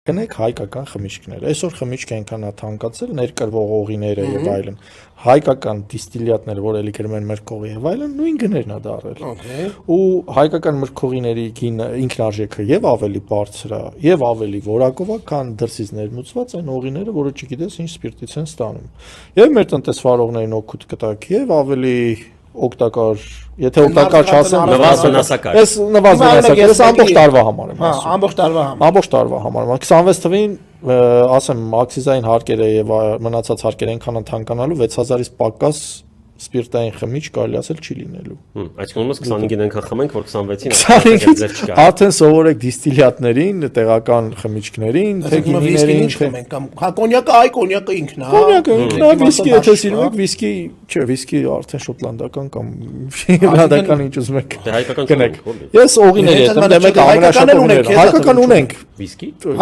Գնեք հայկական խմիչքներ։ Այսօր խմիչք այնքան է թանկացել, ներկրվող օղիները եւ այլն։ Հայկական դիստիլյատները, որ էլի գրում են մրգողի եւ այլն, նույն գներն է դարել։ Ու հայկական մրգողիների ինքնարժեքը եւ ավելի բարձր է, եւ ավելի որակով է, քան դրսից ներմուծված այն օղիները, որը չգիտես ինչ սպիրտից են ստանում։ Եվ մեր տնտեսվարողներին օգուտ կտակ եւ ավելի օգտակար, եթե օգտակար չասեմ, նվազ վնասակար։ Այս նվազ վնասակար, այս ամբողջ տարվա համար եմ ասում։ Ամբողջ տարվա համար։ Ամբողջ տարվա համար։ 26 թվին, ասեմ, աքսիզային հարկերը եւ մնացած հարկերը այնքան են թանկանալու 6000-ից պակաս սպիրտային խմիչք կարելի ասել չի լինելու։ Այսինքն ոնց 25-ին ենք խմենք, որ 26-ին 25-ից արդեն սովորեք դիստիլյատներին, տեղական խմիչքներին, թե գինիներին, կամ հա կոնյակը այ կոնյակը ինքն է։ Կոնյակը ինքն է, վիսկի, եթե սիրում եք վիսկի, չէ, վիսկի արդեն շոտլանդական կամ իռլանդական ինչ ուզում եք։ Դե հայկական գնեք։ Ես օղիների հետ եմ, դե մեկ ամենաշատը հայկական ունենք։ Վիսկի։